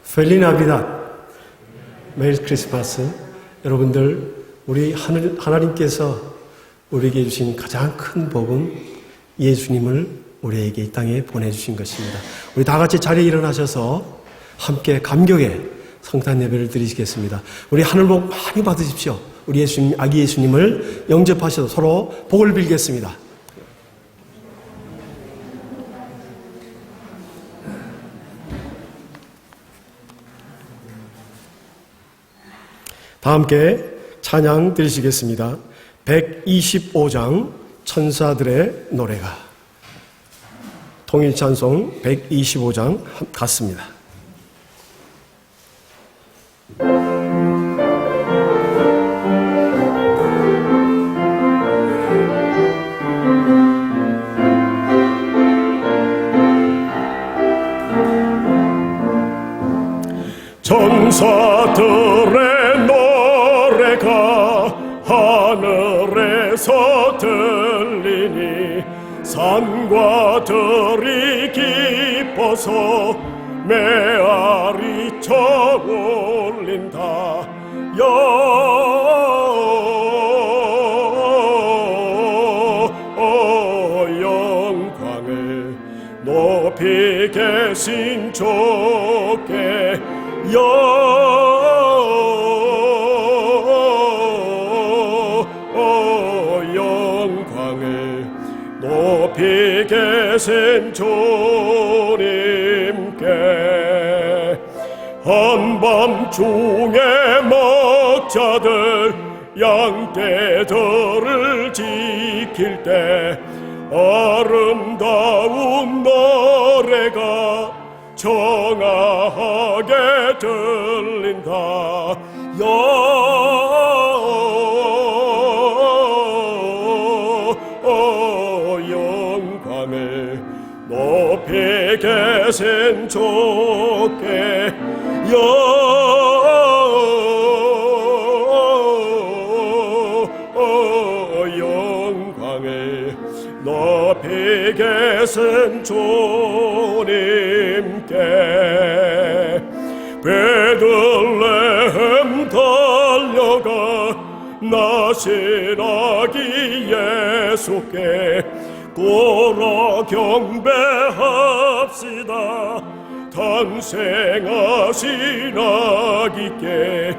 펠리 나비다, 메리 크리스마스. 여러분들, 우리 하나님께서 우리에게 주신 가장 큰 복은 예수님을 우리에게 이 땅에 보내주신 것입니다. 우리 다 같이 자리에 일어나셔서 함께 감격의 성탄 예배를 드리시겠습니다. 우리 하늘 복 많이 받으십시오. 우리 예수님, 아기 예수님을 영접하셔서 서로 복을 빌겠습니다. 다 함께 찬양 드리시겠습니다. 125장 천사들의 노래가, 통일찬송 125장 같습니다. 천사들의 노래가 하늘에서 들리니 산과 들이 기뻐서 메아리 쳐올린다. 영광을 높이 계신 주께 영광을 높이 계신 주님께 한밤중에 목자들 양떼들을 지킬 때 아름다운 노래가 청아하게 들린다. 영광을 높이 계신 주께 영광을 높이 계신 주님께 베들레헴 달려가 나신 아기 예수께 돌아 경배합시다. 탄생하신 아기께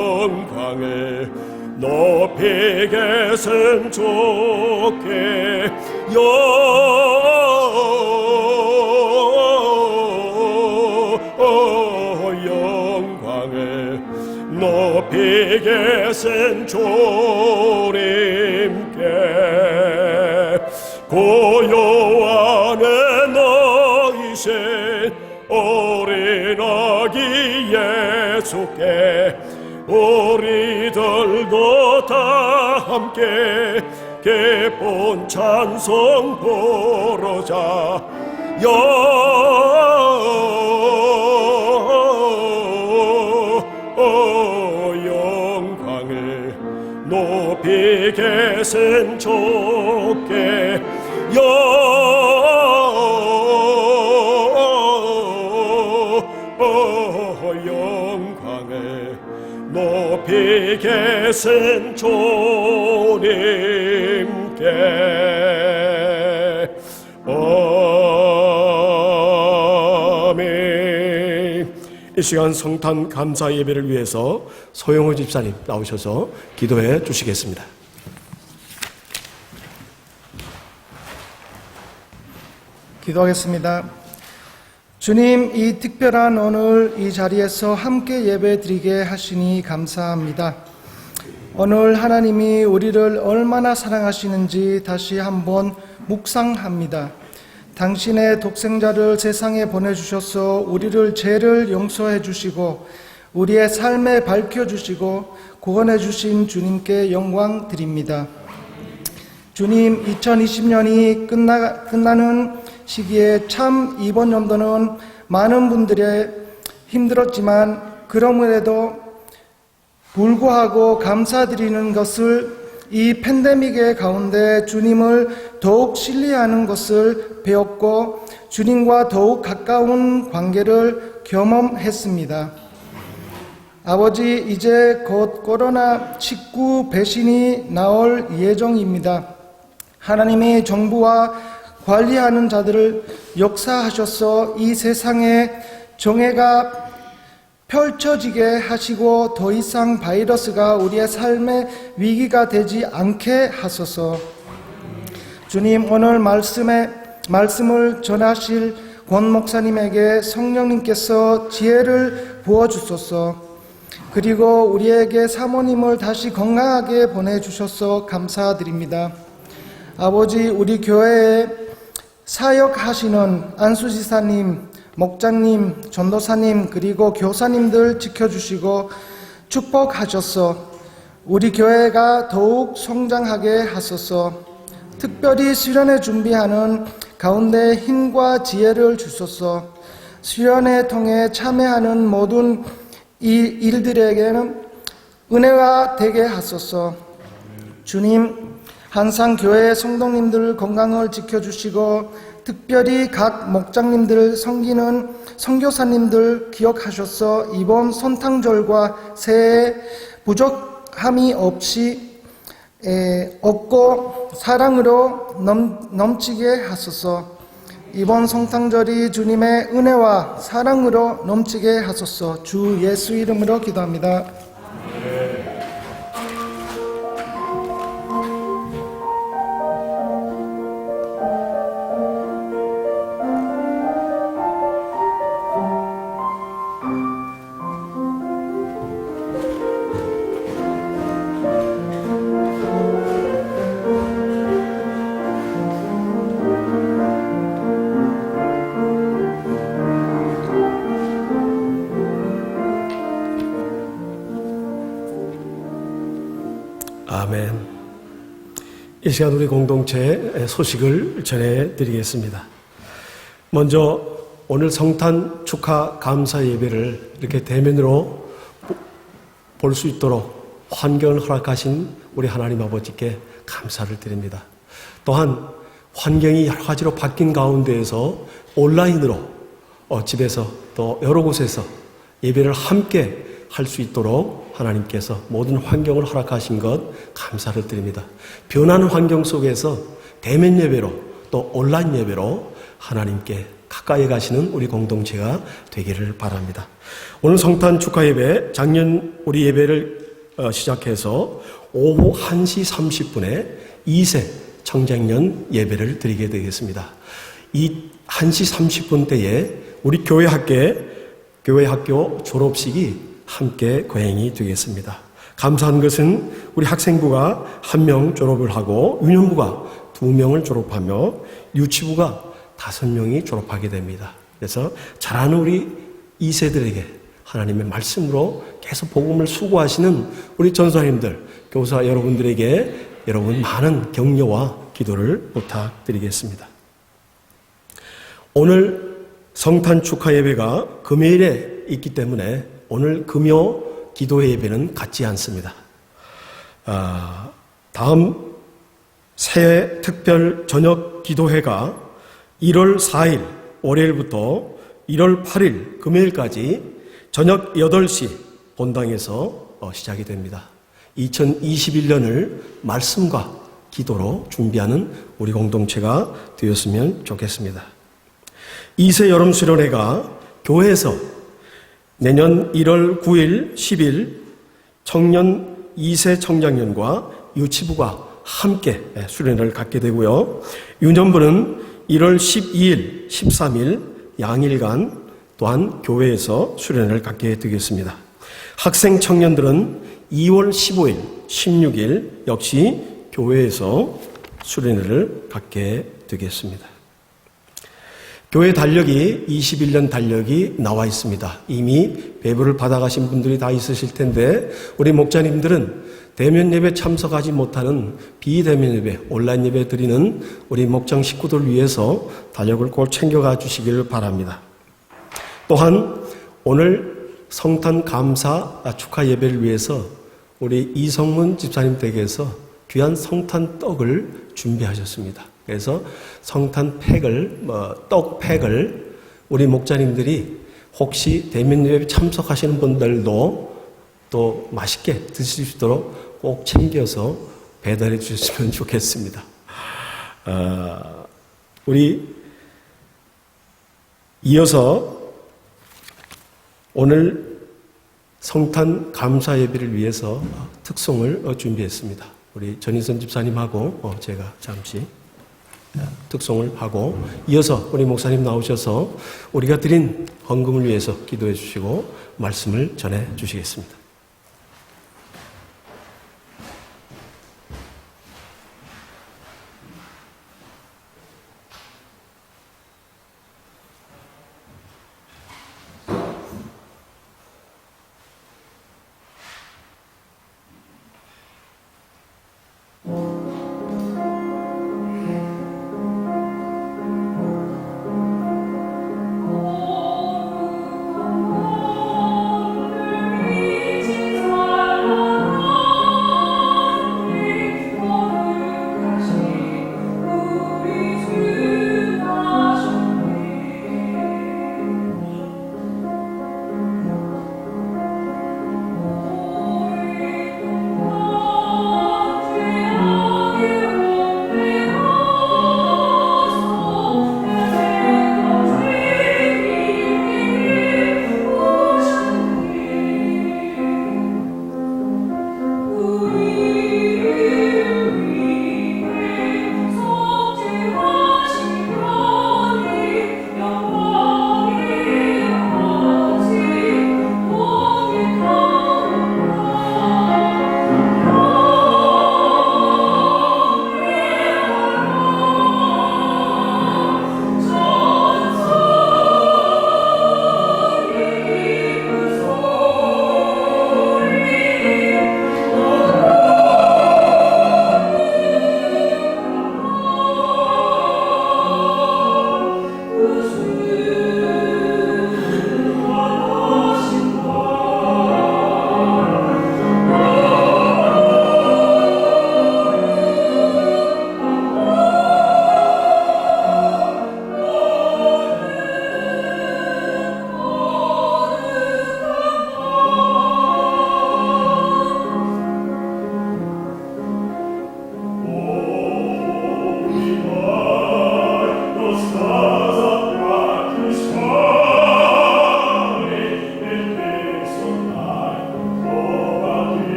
영광을 높이 계신 주께 영광을 높이 계신 주님께 고요 안에 너이신 어린 아기 예수께 우리들도 다 함께 기쁜 찬송 부르자. 영광을 높이 계신 주께 영광을 높이 계신 주님께 아멘. 이 시간 성탄 감사 예배를 위해서 소영호 집사님 나오셔서 기도해 주시겠습니다. 기도하겠습니다. 주님, 이 특별한 오늘 이 자리에서 함께 예배드리게 하시니 감사합니다. 오늘 하나님이 우리를 얼마나 사랑하시는지 다시 한번 묵상합니다. 당신의 독생자를 세상에 보내주셔서 우리를 죄를 용서해 주시고 우리의 삶에 밝혀주시고 구원해 주신 주님께 영광 드립니다. 주님, 2020년이 끝나는 시기에 참 이번 연도는 많은 분들의 힘들었지만 그럼에도 불구하고 감사드리는 것을 이 팬데믹의 가운데 주님을 더욱 신뢰하는 것을 배웠고 주님과 더욱 가까운 관계를 경험했습니다. 아버지, 이제 곧 코로나19 백신이 나올 예정입니다. 하나님이 정부와 관리하는 자들을 역사하셔서 이 세상에 정의가 펼쳐지게 하시고 더 이상 바이러스가 우리의 삶의 위기가 되지 않게 하소서. 주님, 오늘 말씀을 전하실 권 목사님에게 성령님께서 지혜를 부어주소서. 그리고 우리에게 사모님을 다시 건강하게 보내주셔서 감사드립니다. 아버지, 우리 교회에 사역하시는 안수지사님, 목장님, 전도사님, 그리고 교사님들 지켜주시고 축복하셔서 우리 교회가 더욱 성장하게 하소서. 특별히 수련회 준비하는 가운데 힘과 지혜를 주소서. 수련회 통해 참여하는 모든 이 일들에게는 은혜가 되게 하소서. 주님, 항상 교회 성도님들 건강을 지켜주시고 특별히 각 목장님들 섬기는 선교사님들 기억하셔서 이번 선탕절과 새해 부족함이 없고 사랑으로 넘치게 하소서. 이번 성탄절이 주님의 은혜와 사랑으로 넘치게 하소서. 주 예수 이름으로 기도합니다. 아멘. 이 시간 우리 공동체의 소식을 전해드리겠습니다. 먼저 오늘 성탄 축하 감사 예배를 이렇게 대면으로 볼 수 있도록 환경을 허락하신 우리 하나님 아버지께 감사를 드립니다. 또한 환경이 여러 가지로 바뀐 가운데에서 온라인으로 집에서 또 여러 곳에서 예배를 함께 할 수 있도록 하나님께서 모든 환경을 허락하신 것 감사를 드립니다. 변하는 환경 속에서 대면 예배로 또 온라인 예배로 하나님께 가까이 가시는 우리 공동체가 되기를 바랍니다. 오늘 성탄 축하 예배, 작년 우리 예배를 시작해서 오후 1시 30분에 2세 청장년 예배를 드리게 되겠습니다. 이 1시 30분 때에 우리 교회 학교 졸업식이 함께 거행이 되겠습니다. 감사한 것은 우리 학생부가 1명 졸업을 하고 유년부가 2명을 졸업하며 유치부가 5명이 졸업하게 됩니다. 그래서 잘하는 우리 2세들에게 하나님의 말씀으로 계속 복음을 수고하시는 우리 전사님들, 교사 여러분들에게 여러분 많은 격려와 기도를 부탁드리겠습니다. 오늘 성탄 축하 예배가 금요일에 있기 때문에 오늘 금요 기도 예배는 같지 않습니다. 다음 새해 특별 저녁 기도회가 1월 4일 월요일부터 1월 8일 금요일까지 저녁 8시 본당에서 시작이 됩니다. 2021년을 말씀과 기도로 준비하는 우리 공동체가 되었으면 좋겠습니다. 2세 여름 수련회가 교회에서 내년 1월 9일, 10일 청년 2세 청장년과 유치부가 함께 수련회를 갖게 되고요. 유년부는 1월 12일, 13일 양일간 또한 교회에서 수련회를 갖게 되겠습니다. 학생 청년들은 2월 15일, 16일 역시 교회에서 수련회를 갖게 되겠습니다. 교회 달력이 21년 달력이 나와 있습니다. 이미 배부를 받아가신 분들이 다 있으실 텐데 우리 목자님들은 대면 예배 참석하지 못하는 비대면 예배, 온라인 예배 드리는 우리 목장 식구들 위해서 달력을 꼭 챙겨가 주시기를 바랍니다. 또한 오늘 성탄 감사 축하 예배를 위해서 우리 이성문 집사님 댁에서 귀한 성탄 떡을 준비하셨습니다. 그래서 성탄 팩을, 떡팩을 우리 목자님들이 혹시 대면 예배 참석하시는 분들도 또 맛있게 드실 수 있도록 꼭 챙겨서 배달해 주셨으면 좋겠습니다. 우리 이어서 오늘 성탄 감사 예배를 위해서 특송을 준비했습니다. 우리 전인선 집사님하고 제가 잠시 특송을 하고 이어서 우리 목사님 나오셔서 우리가 드린 헌금을 위해서 기도해 주시고 말씀을 전해 주시겠습니다.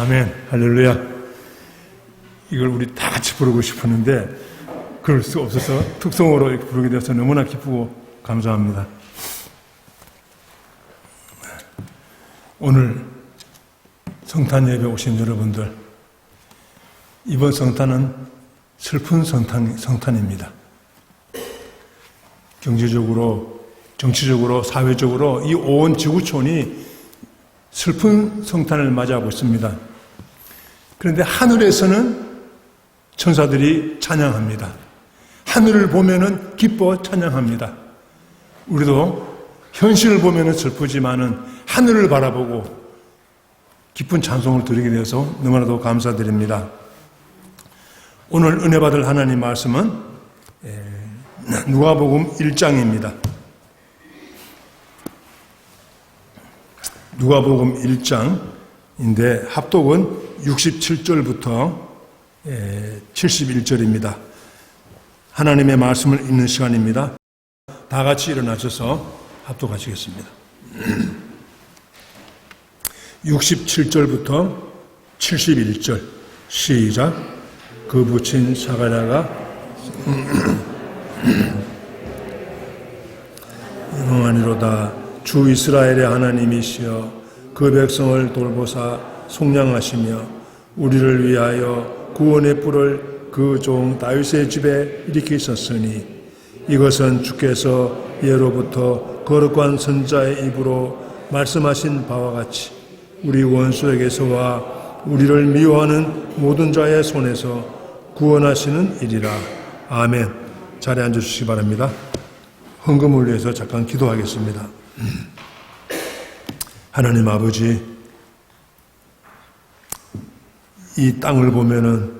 아멘. 할렐루야. 이걸 우리 다 같이 부르고 싶었는데 그럴 수 없어서 특성으로 이렇게 부르게 돼서 너무나 기쁘고 감사합니다. 오늘 성탄 예배 오신 여러분들, 이번 성탄은 슬픈 성탄입니다. 경제적으로, 정치적으로, 사회적으로 이 온 지구촌이 슬픈 성탄을 맞이하고 있습니다. 그런데 하늘에서는 천사들이 찬양합니다. 하늘을 보면은 기뻐 찬양합니다. 우리도 현실을 보면은 슬프지만은 하늘을 바라보고 기쁜 찬송을 드리게 되어서 너무나도 감사드립니다. 오늘 은혜 받을 하나님 말씀은 누가복음 1장입니다. 누가복음 1장인데 합독은 67절부터 71절입니다. 하나님의 말씀을 읽는 시간입니다. 다 같이 일어나셔서 합독하시겠습니다. 67절부터 71절 시작. 그 부친 사가랴가 영원하니로다. 주 이스라엘의 하나님이시여 그 백성을 돌보사 속량하시며 우리를 위하여 구원의 뿔을 그 종 다윗의 집에 일으키셨으니 이것은 주께서 예로부터 거룩한 선자의 입으로 말씀하신 바와 같이 우리 원수에게서와 우리를 미워하는 모든 자의 손에서 구원하시는 일이라. 아멘. 자리에 앉아주시기 바랍니다. 헌금을 위해서 잠깐 기도하겠습니다. 하나님 아버지, 이 땅을 보면은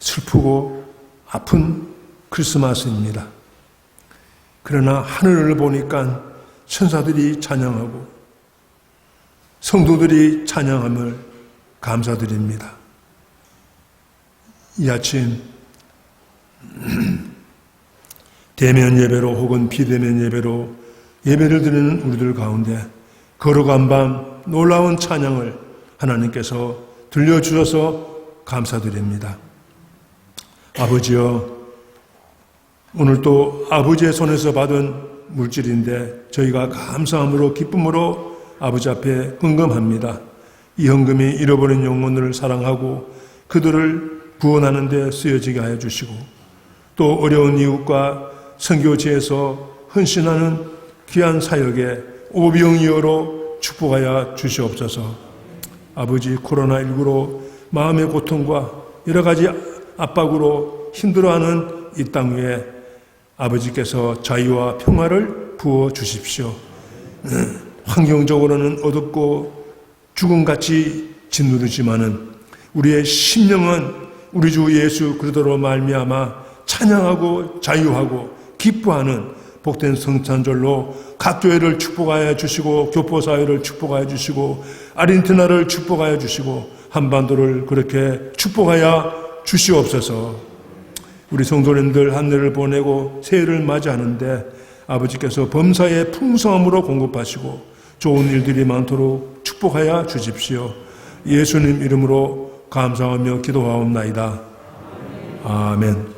슬프고 아픈 크리스마스입니다. 그러나 하늘을 보니까 천사들이 찬양하고 성도들이 찬양함을 감사드립니다. 이 아침 대면 예배로 혹은 비대면 예배로 예배를 드리는 우리들 가운데 거룩한 밤 놀라운 찬양을 하나님께서 들려주셔서 감사드립니다. 아버지여, 오늘 또 아버지의 손에서 받은 물질인데 저희가 감사함으로 기쁨으로 아버지 앞에 헌금합니다. 이 헌금이 잃어버린 영혼을 사랑하고 그들을 구원하는 데 쓰여지게 하여 주시고 또 어려운 이웃과 선교지에서 헌신하는 귀한 사역에 오병이어로 축복하여 주시옵소서. 아버지, 코로나19로 마음의 고통과 여러 가지 압박으로 힘들어하는 이 땅 위에 아버지께서 자유와 평화를 부어 주십시오. 환경적으로는 어둡고 죽음같이 짓누르지만은 우리의 심령은 우리 주 예수 그리스도로 말미암아 찬양하고 자유하고 기뻐하는 복된 성탄절로 각 교회를 축복하여 주시고 교포사회를 축복하여 주시고 아르헨티나를 축복하여 주시고 한반도를 그렇게 축복하여 주시옵소서. 우리 성도님들 한 해를 보내고 새해를 맞이하는데 아버지께서 범사에 풍성함으로 공급하시고 좋은 일들이 많도록 축복하여 주십시오. 예수님 이름으로 감사하며 기도하옵나이다. 아멘.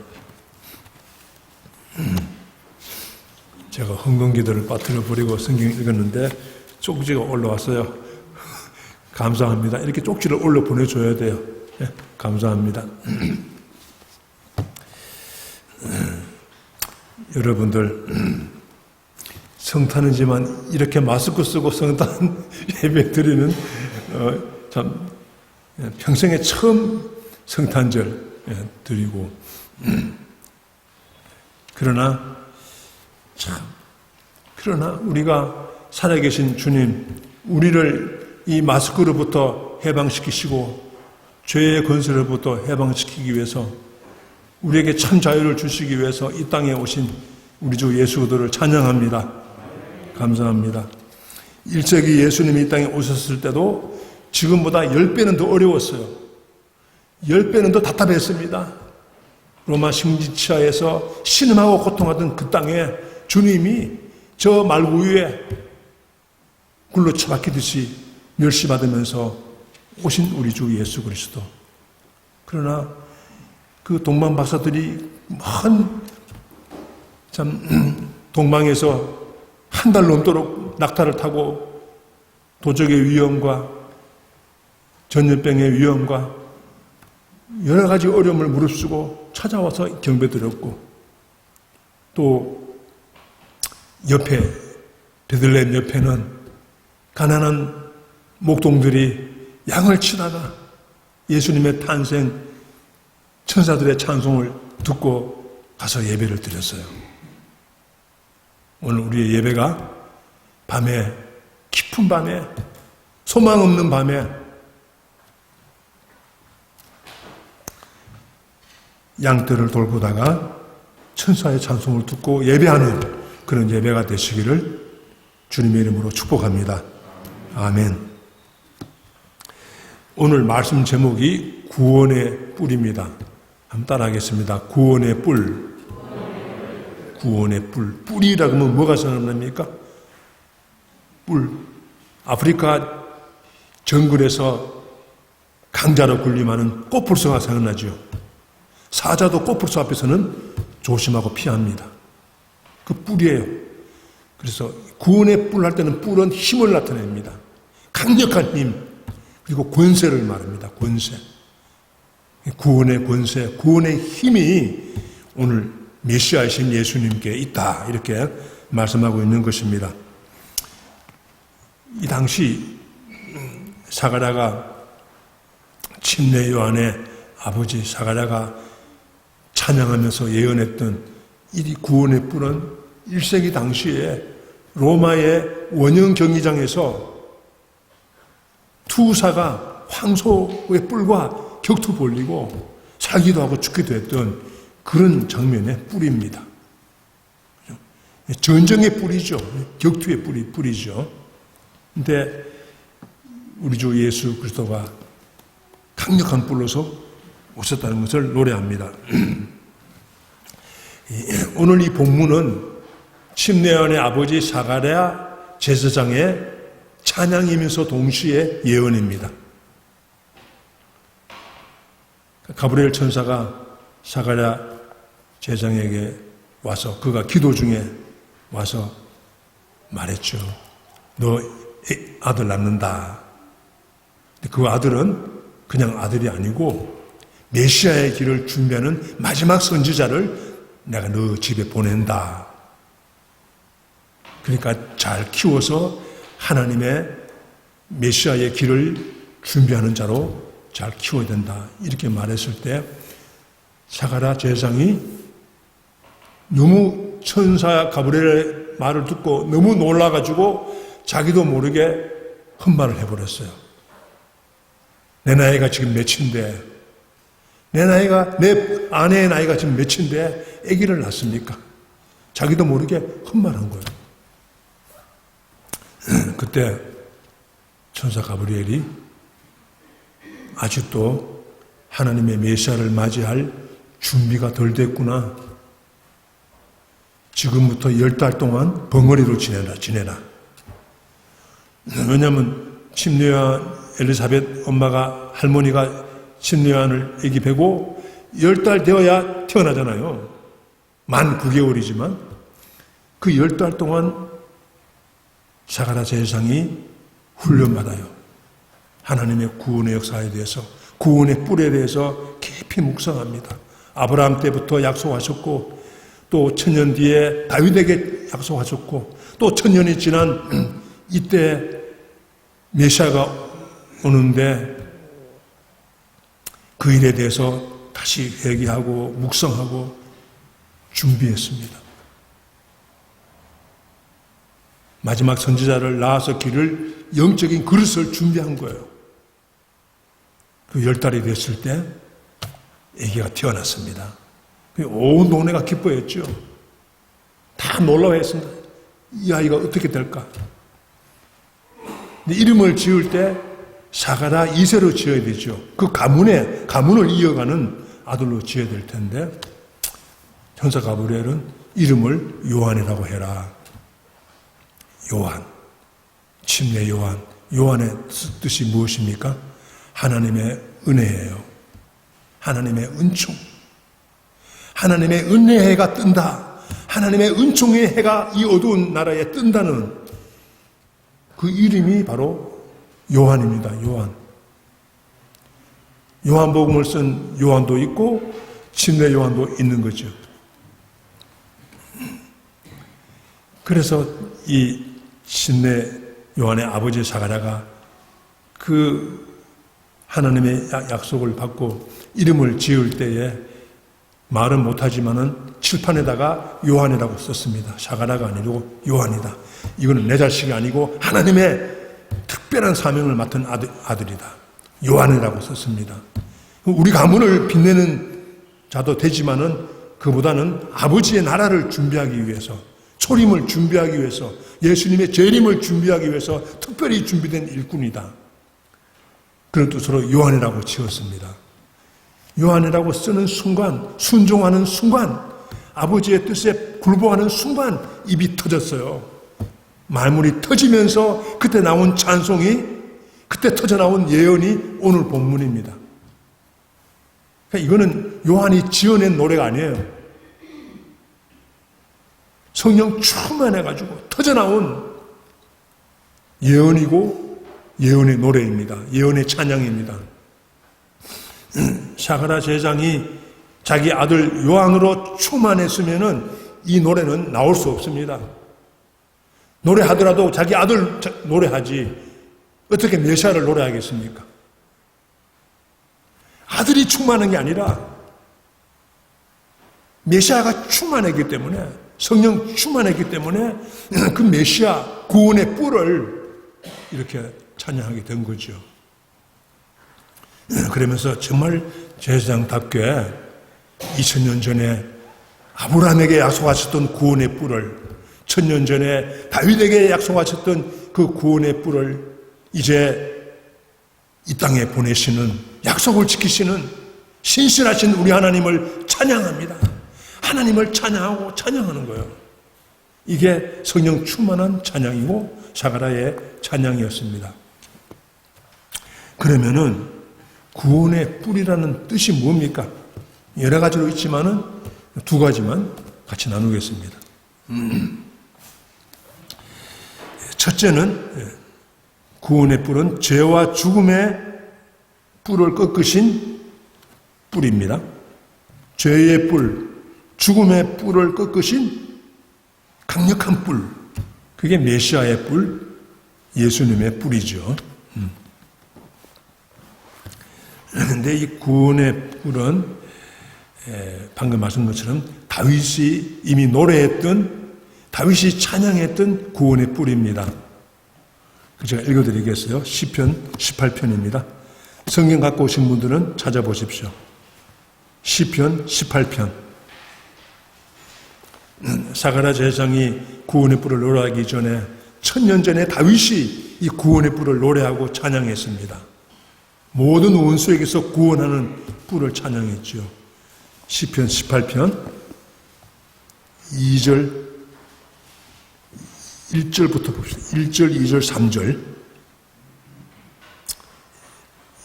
제가 헌금기도를 빠뜨려 버리고 성경 읽었는데 쪽지가 올라왔어요. 감사합니다. 이렇게 쪽지를 올려 보내줘야 돼요. 네, 감사합니다. 여러분들, 성탄이지만 이렇게 마스크 쓰고 성탄 예배 드리는 참 평생에 처음 성탄절 드리고 그러나 우리가 살아계신 주님, 우리를 이 마스크로부터 해방시키시고 죄의 권세로부터 해방시키기 위해서 우리에게 참 자유를 주시기 위해서 이 땅에 오신 우리 주 예수 그리스도를 찬양합니다. 감사합니다. 1세기 예수님이 이 땅에 오셨을 때도 지금보다 10배는 더 어려웠어요. 10배는 더 답답했습니다. 로마 식민지하에서 신음하고 고통하던 그 땅에 주님이 저 말구 위에 굴로 처박히듯이 멸시받으면서 오신 우리 주 예수 그리스도. 그러나 그 동방 박사들이 동방에서 한 달 넘도록 낙타를 타고 도적의 위험과 전염병의 위험과 여러 가지 어려움을 무릅쓰고 찾아와서 경배드렸고, 또 옆에 베들레헴 옆에는 가난한 목동들이 양을 치다가 예수님의 탄생 천사들의 찬송을 듣고 가서 예배를 드렸어요. 오늘 우리의 예배가 밤에, 깊은 밤에, 소망 없는 밤에 양떼를 돌보다가 천사의 찬송을 듣고 예배하는 그런 예배가 되시기를 주님의 이름으로 축복합니다. 아멘. 오늘 말씀 제목이 구원의 뿔입니다. 한번 따라하겠습니다. 구원의 뿔. 구원의 뿔. 뿔이라고 하면 뭐가 생각납니까? 뿔. 아프리카 정글에서 강자로 군림하는 코뿔소가 생각나죠. 사자도 코뿔소 앞에서는 조심하고 피합니다. 그 뿔이에요. 그래서 구원의 뿔 할 때는 뿔은 힘을 나타냅니다. 강력한 힘, 그리고 권세를 말합니다. 권세. 구원의 권세, 구원의 힘이 오늘 메시아이신 예수님께 있다, 이렇게 말씀하고 있는 것입니다. 이 당시 사가랴가 침례 요한의 아버지 사가랴가 찬양하면서 예언했던 이 구원의 뿔은 1세기 당시에 로마의 원형 경기장에서 투사가 황소의 뿔과 격투 벌리고 살기도 하고 죽기도 했던 그런 장면의 뿔입니다. 전쟁의 뿔이죠. 격투의 뿔이죠. 근데 우리 주 예수 그리스도가 강력한 뿔로서 오셨다는 것을 노래합니다. 오늘 이 본문은 침례요한의 아버지 사가랴 제사장의 찬양이면서 동시에 예언입니다. 가브리엘 천사가 사가랴 제사장에게 와서 그가 기도 중에 와서 말했죠. 너 아들 낳는다. 그 아들은 그냥 아들이 아니고 메시아의 길을 준비하는 마지막 선지자를 내가 너 집에 보낸다. 그러니까 잘 키워서 하나님의 메시아의 길을 준비하는 자로 잘 키워야 된다. 이렇게 말했을 때 사가랴 제사장이 너무 천사 가브리엘의 말을 듣고 너무 놀라가지고 자기도 모르게 헛말을 해버렸어요. 내 나이가 지금 몇인데, 내 아내의 나이가 지금 몇인데 아기를 낳습니까? 자기도 모르게 헛말한 거예요. 그때 천사 가브리엘이 아직도 하나님의 메시아를 맞이할 준비가 덜 됐구나. 지금부터 10달 동안 벙어리로 지내라. 왜냐하면 침례요한 엘리사벳 엄마가 할머니가 침례요한을 아기 베고 10달 되어야 태어나잖아요. 만 9개월이지만 그 10달 동안 사가랴 제사장이 훈련받아요. 하나님의 구원의 역사에 대해서, 구원의 뿔에 대해서 깊이 묵상합니다. 아브라함 때부터 약속하셨고, 또 천년 뒤에 다윗에게 약속하셨고, 또 천년이 지난 이때 메시아가 오는데 그 일에 대해서 다시 회개하고 묵상하고 준비했습니다. 마지막 선지자를 낳아서 길을, 영적인 그릇을 준비한 거예요. 그 10달이 됐을 때 아기가 태어났습니다. 온 동네가 기뻐했죠. 다 놀라워했습니다. 이 아이가 어떻게 될까? 근데 이름을 지을 때 사가랴 2세로 지어야 되죠. 그 가문을 이어가는 아들로 지어야 될 텐데 천사 가브리엘은 이름을 요한이라고 해라. 요한, 침례 요한. 요한의 뜻이 무엇입니까? 하나님의 은혜예요. 하나님의 은총. 하나님의 은혜의 해가 뜬다. 하나님의 은총의 해가 이 어두운 나라에 뜬다는 그 이름이 바로 요한입니다. 요한. 요한복음을 쓴 요한도 있고 침례 요한도 있는 거죠. 그래서 이 침례 요한의 아버지 사가랴가 그 하나님의 약속을 받고 이름을 지을 때에 말은 못하지만은 칠판에다가 요한이라고 썼습니다. 사가랴가 아니고 요한이다. 이거는 내 자식이 아니고 하나님의 특별한 사명을 맡은 아들이다. 요한이라고 썼습니다. 우리 가문을 빛내는 자도 되지만은 그보다는 아버지의 나라를 준비하기 위해서, 초림을 준비하기 위해서, 예수님의 재림을 준비하기 위해서 특별히 준비된 일꾼이다. 그런 뜻으로 요한이라고 지었습니다. 요한이라고 쓰는 순간, 순종하는 순간, 아버지의 뜻에 굴복하는 순간 입이 터졌어요. 말문이 터지면서 그때 나온 찬송이, 그때 터져나온 예언이 오늘 본문입니다. 그러니까 이거는 요한이 지어낸 노래가 아니에요. 성령 충만해가지고 터져나온 예언이고 예언의 노래입니다. 예언의 찬양입니다. 사가랴 제장이 자기 아들 요한으로 충만했으면은 이 노래는 나올 수 없습니다. 노래하더라도 자기 아들 노래하지 어떻게 메시아를 노래하겠습니까? 아들이 충만한 게 아니라 메시아가 충만했기 때문에, 성령 충만했기 때문에 그 메시아 구원의 뿔을 이렇게 찬양하게 된 거죠. 그러면서 정말 제사장답게 2000년 전에 아브라함에게 약속하셨던 구원의 뿔을, 1000년 전에 다윗에게 약속하셨던 그 구원의 뿔을 이제 이 땅에 보내시는, 약속을 지키시는 신실하신 우리 하나님을 찬양합니다. 하나님을 찬양하고 찬양하는 거예요. 이게 성령 충만한 찬양이고 사가랴의 찬양이었습니다. 그러면은 구원의 뿔이라는 뜻이 뭡니까? 여러 가지로 있지만은 두 가지만 같이 나누겠습니다. 첫째는 구원의 뿔은 죄와 죽음의 뿔을 꺾으신 뿔입니다. 죄의 뿔, 죽음의 뿔을 꺾으신 강력한 뿔, 그게 메시아의 뿔, 예수님의 뿔이죠. 그런데 이 구원의 뿔은 방금 말씀드린 것처럼 다윗이 이미 노래했던, 다윗이 찬양했던 구원의 뿔입니다. 제가 읽어드리겠어요. 시편 18편입니다. 성경 갖고 오신 분들은 찾아보십시오. 시편 18편. 사가랴 제사장이 구원의 뿔을 노래하기 전에 1000년 전에 다윗이 이 구원의 뿔을 노래하고 찬양했습니다. 모든 원수에게서 구원하는 뿔을 찬양했죠. 시편 18편 2절 1절부터 봅시다. 1절, 2절, 3절.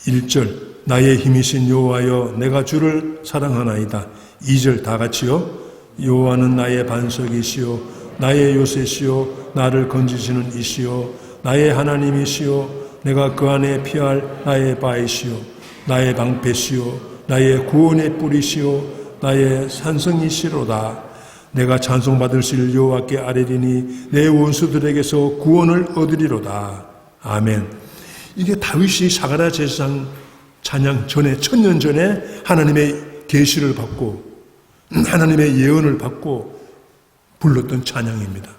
1절 나의 힘이신 여호와여 내가 주를 사랑하나이다. 2절 다 같이요. 여호와는 나의 반석이시요 나의 요새시요 나를 건지시는 이시요 나의 하나님이시요 내가 그 안에 피할 나의 바이시요 나의 방패시요 나의 구원의 뿔이시요 나의 산성이시로다. 내가 찬송받으실 여호와께 아뢰리니 내 원수들에게서 구원을 얻으리로다. 아멘. 이게 다윗이 사가랴 제사장 찬양 전에 1000년 전에 하나님의 계시를 받고 하나님의 예언을 받고 불렀던 찬양입니다.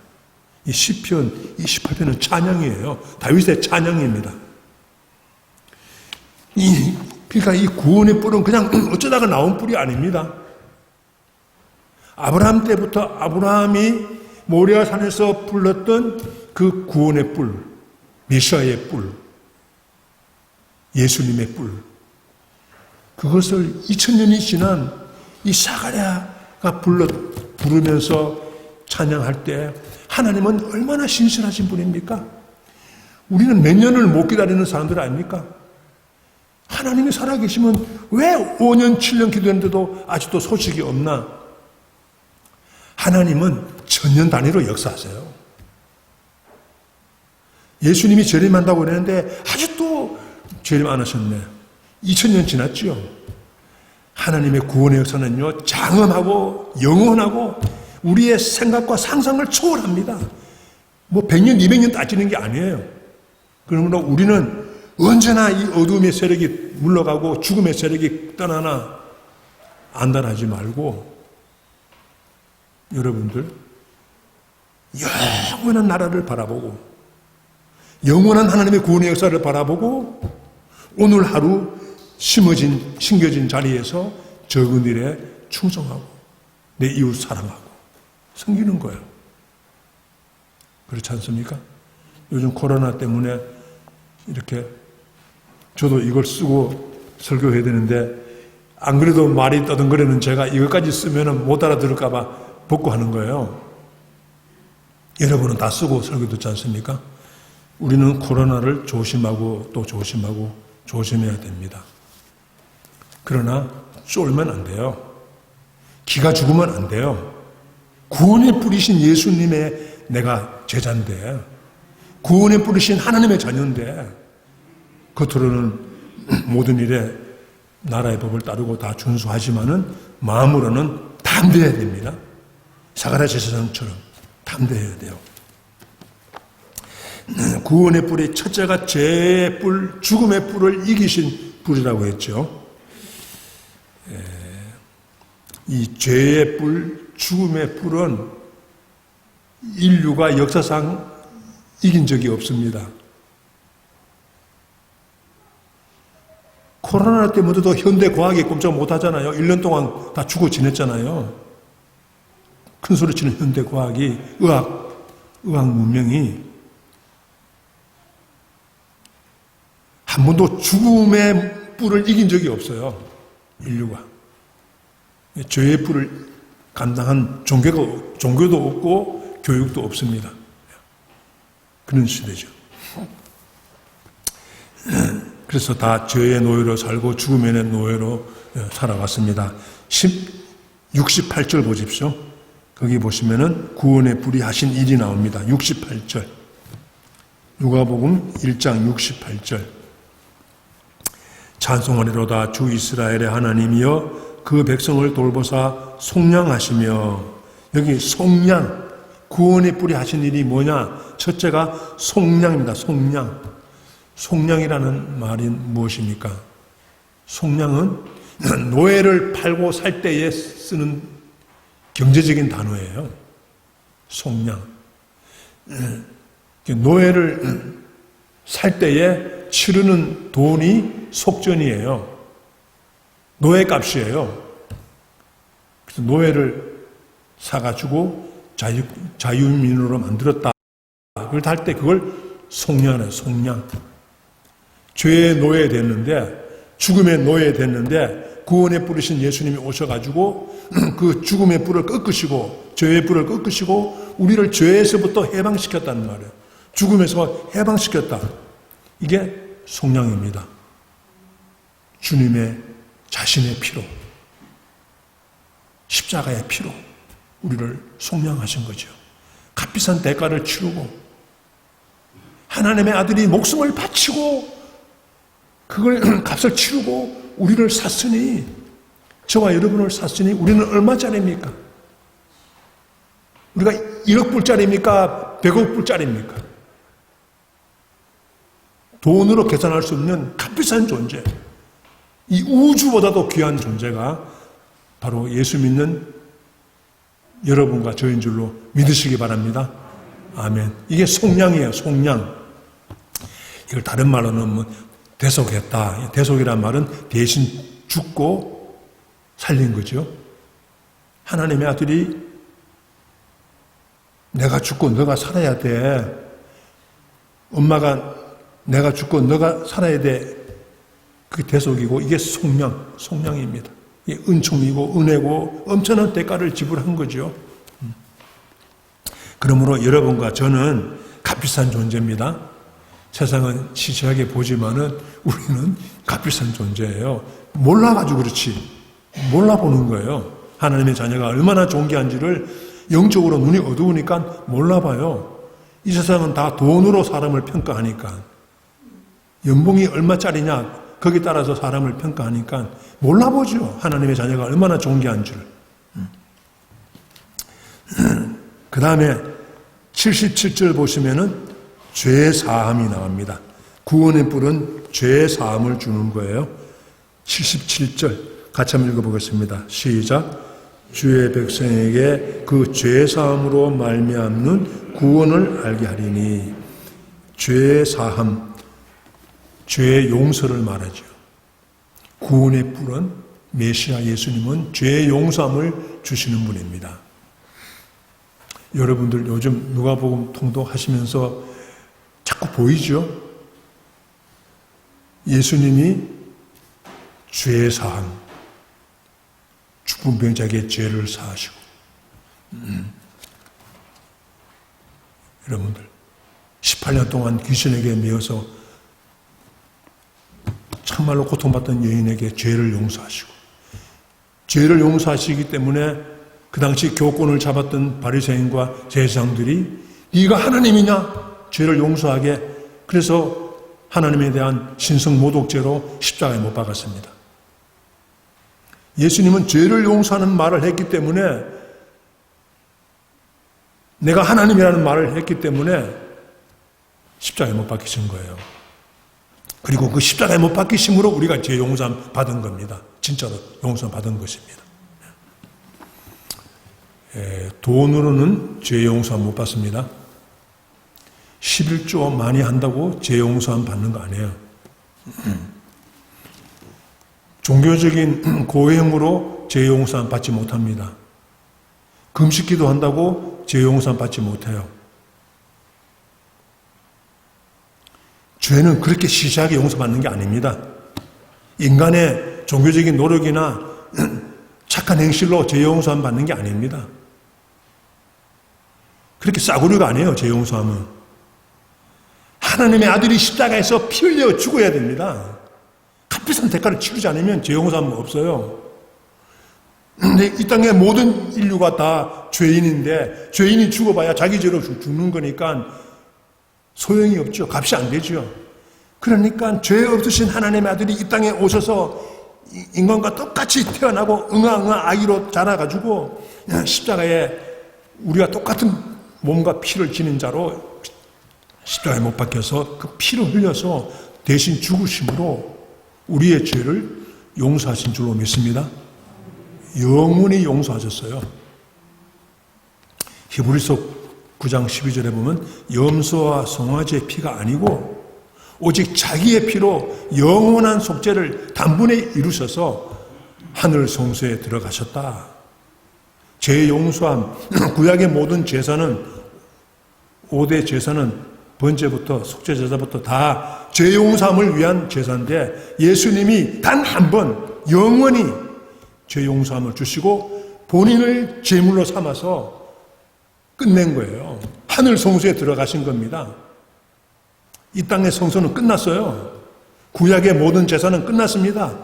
이 시편 28편은 찬양이에요. 다윗의 찬양입니다. 그러니까 이 구원의 뿔은 그냥 어쩌다가 나온 뿔이 아닙니다. 아브라함 때부터 아브라함이 모리아 산에서 불렀던 그 구원의 뿔, 메시아의 뿔, 예수님의 뿔, 그것을 2000년이 지난 이 사가랴가 부르면서 찬양할 때 하나님은 얼마나 신실하신 분입니까? 우리는 몇 년을 못 기다리는 사람들 아닙니까? 하나님이 살아계시면 왜 5년, 7년 기도했는데도 아직도 소식이 없나? 하나님은 천년 단위로 역사하세요. 예수님이 재림한다고 그랬는데 아직도 재림 안 하셨네. 2000년 지났죠. 하나님의 구원의 역사는요, 장엄하고 영원하고 우리의 생각과 상상을 초월합니다. 뭐 100년, 200년 따지는 게 아니에요. 그러므로 우리는 언제나 이 어둠의 세력이 물러가고 죽음의 세력이 떠나나 안달하지 말고 여러분들 영원한 나라를 바라보고 영원한 하나님의 구원의 역사를 바라보고 오늘 하루 심겨진 자리에서 적은 일에 충성하고 내 이웃 사랑하고 섬기는 거예요. 그렇지 않습니까? 요즘 코로나 때문에 이렇게 저도 이걸 쓰고 설교해야 되는데 안 그래도 말이 떠듬거리는 제가 이것까지 쓰면 못 알아들을까 봐 벗고 하는 거예요. 여러분은 다 쓰고 설교 듣지 않습니까? 우리는 코로나를 조심하고 또 조심하고 조심해야 됩니다. 그러나 쫄면 안 돼요. 기가 죽으면 안 돼요. 구원에 뿌리신 예수님의 내가 제자인데 구원에 뿌리신 하나님의 자녀인데 겉으로는 모든 일에 나라의 법을 따르고 다 준수하지만은 마음으로는 담대해야 됩니다. 사가랴 제사장처럼 담대해야 돼요. 구원의 뿔이 첫째가 죄의 뿔, 죽음의 뿔을 이기신 뿔이라고 했죠. 이 죄의 뿔, 죽음의 뿔은 인류가 역사상 이긴 적이 없습니다. 코로나 때문에도 현대 과학이 꼼짝 못 하잖아요. 1년 동안 다 죽어 지냈잖아요. 큰 소리 치는 현대 과학이, 의학 문명이 한 번도 죽음의 뿔을 이긴 적이 없어요. 인류가. 죄의 뿔을 감당한 종교도 없고 교육도 없습니다. 그런 시대죠. 그래서 다 죄의 노예로 살고 죽음의 노예로 살아왔습니다. 68절 보십시오. 거기 보시면은 구원의 뿔이 하신 일이 나옵니다. 68절. 누가복음 1장 68절. 찬송하리로다 주 이스라엘의 하나님이여 그 백성을 돌보사 속량하시며. 여기 속량, 구원의 뿔이 하신 일이 뭐냐? 첫째가 속량입니다. 속량. 속량이라는 말이 무엇입니까? 속량은 노예를 팔고 살 때에 쓰는 경제적인 단어예요. 속량. 노예를 살 때에 치르는 돈이 속전이에요. 노예값이에요. 그래서 노예를 사가지고 자유민으로 만들었다. 그걸 할 때 그걸 속량이에요. 속량. 죄의 노예 됐는데, 죽음의 노예 됐는데, 구원에 뿌리신 예수님이 오셔가지고 그 죽음의 뿔을 꺾으시고 죄의 뿔을 꺾으시고 우리를 죄에서부터 해방시켰다는 말이에요. 죽음에서 해방시켰다. 이게 속량입니다. 주님의 자신의 피로, 십자가의 피로 우리를 속량하신 거죠. 값비싼 대가를 치르고 하나님의 아들이 목숨을 바치고 그걸 값을 치르고 우리를 샀으니, 저와 여러분을 샀으니 우리는 얼마짜리입니까? 우리가 1억 불짜리입니까? 100억 불짜리입니까? 돈으로 계산할 수 없는 값비싼 존재, 이 우주보다도 귀한 존재가 바로 예수 믿는 여러분과 저인 줄로 믿으시기 바랍니다. 아멘. 이게 속량이에요. 속량. 이걸 다른 말로는 뭐 대속했다. 대속이란 말은 대신 죽고 살린 거죠. 하나님의 아들이 내가 죽고 너가 살아야 돼. 엄마가 내가 죽고 너가 살아야 돼. 그게 대속이고 이게 속량입니다. 이게 은총이고 은혜고 엄청난 대가를 지불한 거죠. 그러므로 여러분과 저는 값비싼 존재입니다. 세상은 시시하게 보지만은 우리는 값비싼 존재예요. 몰라가지고 그렇지. 몰라보는 거예요. 하나님의 자녀가 얼마나 존귀한지를 영적으로 눈이 어두우니까 몰라봐요. 이 세상은 다 돈으로 사람을 평가하니까. 연봉이 얼마짜리냐 거기에 따라서 사람을 평가하니까 몰라보죠. 하나님의 자녀가 얼마나 존귀한 줄. 그 다음에 77절 보시면은 죄 사함이 나옵니다. 구원의 뿔은 죄 사함을 주는 거예요. 77절 같이 한번 읽어보겠습니다. 시작. 주의 백성에게 그 죄 사함으로 말미암는 구원을 알게 하리니. 죄 사함, 죄의 용서를 말하죠. 구원의 뿔은 메시아 예수님은 죄의 용서함을 주시는 분입니다. 여러분들 요즘 누가복음 통독하시면서 자꾸 보이죠? 예수님이 죄 사함, 죽은 병자에게 죄를 사하시고 여러분들 18년 동안 귀신에게 매여서 참말로 고통받던 여인에게 죄를 용서하시고 죄를 용서하시기 때문에 그 당시 교권을 잡았던 바리새인과 제사장들이 네가 하나님이냐? 죄를 용서하게. 그래서 하나님에 대한 신성 모독죄로 십자가에 못 박았습니다. 예수님은 죄를 용서하는 말을 했기 때문에, 내가 하나님이라는 말을 했기 때문에 십자가에 못 박히신 거예요. 그리고 그 십자가에 못 박히심으로 우리가 죄 용서 받은 겁니다. 진짜로 용서 받은 것입니다. 돈으로는 죄 용서 못 받습니다. 11조 많이 한다고 죄 용서 받는 거 아니에요. 종교적인 고행으로 죄 용서 받지 못합니다. 금식기도 한다고 죄 용서 받지 못해요. 죄는 그렇게 시시하게 용서받는 게 아닙니다. 인간의 종교적인 노력이나 착한 행실로 죄 용서 받는 게 아닙니다. 그렇게 싸구려가 아니에요. 죄 용서함은. 하나님의 아들이 십자가에서 피 흘려 죽어야 됩니다. 값비싼 대가를 치르지 않으면 죄 용서함은 없어요. 근데 이 땅의 모든 인류가 다 죄인인데 죄인이 죽어봐야 자기 죄로 죽는 거니까 소용이 없죠. 값이 안 되죠. 그러니까 죄 없으신 하나님의 아들이 이 땅에 오셔서 인간과 똑같이 태어나고 응아응아 아기로 자라가지고 십자가에 우리가 똑같은 몸과 피를 지닌 자로 십자가에 못 박혀서 그 피를 흘려서 대신 죽으심으로 우리의 죄를 용서하신 줄로 믿습니다. 영원히 용서하셨어요. 히브리서 9장 12절에 보면 염소와 송아지의 피가 아니고 오직 자기의 피로 영원한 속죄를 단번에 이루셔서 하늘 성소에 들어가셨다. 죄 용서함, 구약의 모든 제사는 5대 제사는 번제부터 속죄제사부터 다 죄 용서함을 위한 제사인데 예수님이 단 한 번 영원히 죄 용서함을 주시고 본인을 제물로 삼아서 끝낸 거예요. 하늘 성소에 들어가신 겁니다. 이 땅의 성소는 끝났어요. 구약의 모든 제사는 끝났습니다.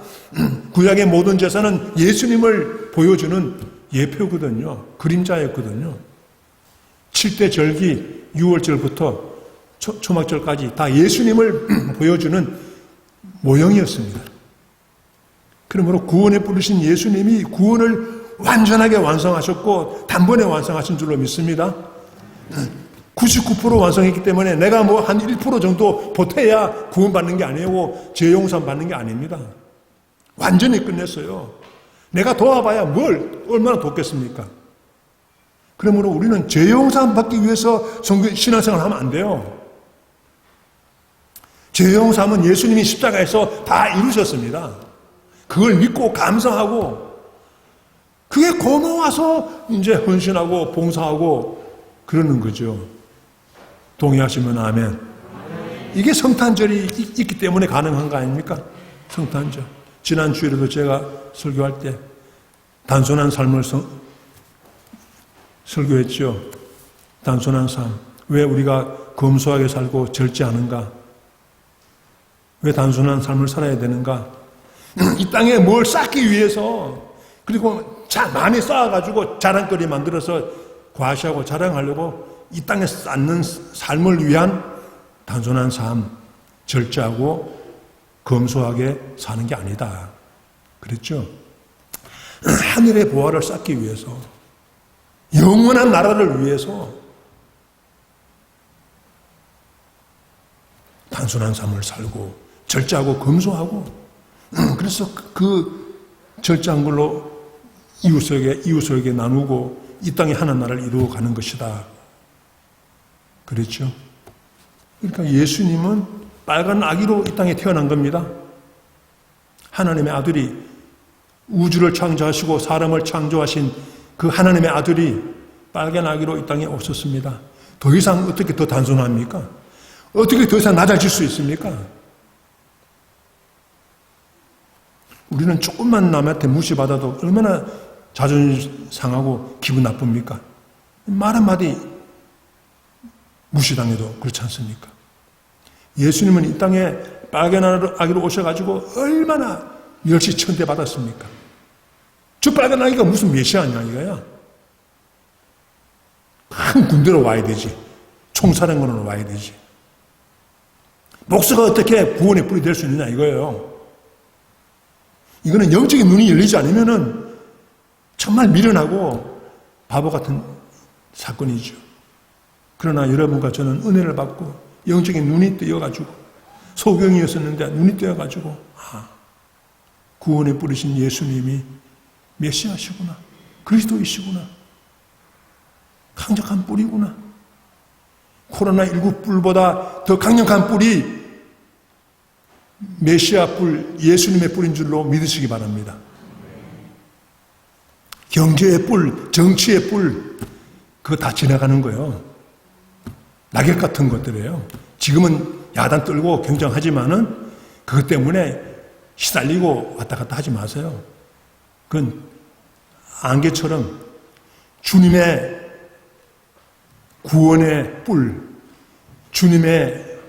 구약의 모든 제사는 예수님을 보여주는 예표거든요. 그림자였거든요. 7대 절기 6월절부터 초막절까지 다 예수님을 보여주는 모형이었습니다. 그러므로 구원에 부르신 예수님이 구원을 완전하게 완성하셨고 단번에 완성하신 줄로 믿습니다. 99% 완성했기 때문에 내가 뭐 한 1% 정도 보태야 구원받는 게 아니고 죄 용서 받는 게 아닙니다. 완전히 끝냈어요. 내가 도와봐야 얼마나 돕겠습니까? 그러므로 우리는 죄 용서 받기 위해서 신앙생활을 하면 안 돼요. 죄 용서함은 예수님이 십자가에서 다 이루셨습니다. 그걸 믿고 감사하고 그게 고마워서 이제 헌신하고 봉사하고 그러는 거죠. 동의하시면 아멘. 이게 성탄절이 있기 때문에 가능한 거 아닙니까? 성탄절. 지난 주일에도 제가 설교할 때 단순한 삶을 설교했죠. 단순한 삶. 왜 우리가 검소하게 살고 절제하는가? 왜 단순한 삶을 살아야 되는가? 이 땅에 뭘 쌓기 위해서, 그리고 많이 쌓아가지고 자랑거리 만들어서 과시하고 자랑하려고 이 땅에 쌓는 삶을 위한 단순한 삶, 절제하고 검소하게 사는 게 아니다. 그랬죠? 하늘의 보화를 쌓기 위해서, 영원한 나라를 위해서 단순한 삶을 살고 절제하고 검소하고, 그래서 그 절제한 걸로 이웃에게 나누고 이 땅에 하나님 나라를 이루어가는 것이다. 그랬죠? 그러니까 예수님은 빨간 아기로 이 땅에 태어난 겁니다. 하나님의 아들이, 우주를 창조하시고 사람을 창조하신 그 하나님의 아들이 빨간 아기로 이 땅에 오셨습니다. 더 이상 어떻게 더 단순합니까? 어떻게 더 이상 낮아질 수 있습니까? 우리는 조금만 남한테 무시받아도 얼마나 자존심 상하고 기분 나쁩니까? 말 한마디 무시당해도 그렇지 않습니까? 예수님은 이 땅에 빨간 아기로 오셔가지고 얼마나 멸시천대 받았습니까? 저 빨간 아기가 무슨 메시아냐 이거야? 큰 군대로 와야 되지. 총사령관으로 와야 되지. 목사가 어떻게 구원의 뿔이 될 수 있느냐 이거예요. 이거는 영적인 눈이 열리지 않으면은 정말 미련하고 바보 같은 사건이죠. 그러나 여러분과 저는 은혜를 받고 영적인 눈이 뜨여가지고, 소경이었었는데 눈이 뜨여가지고, 구원에 뿌리신 예수님이 메시아시구나, 그리스도이시구나, 강력한 뿔이구나, 코로나19 뿔보다 더 강력한 뿔이 메시아 뿔, 예수님의 뿔인 줄로 믿으시기 바랍니다. 경제의 뿔, 정치의 뿔, 그거 다 지나가는 거예요. 낙엽 같은 것들이에요. 지금은 야단 떨고 경쟁하지만은 그것 때문에 시달리고 왔다 갔다 하지 마세요. 그건 안개처럼 주님의 구원의 뿔, 주님의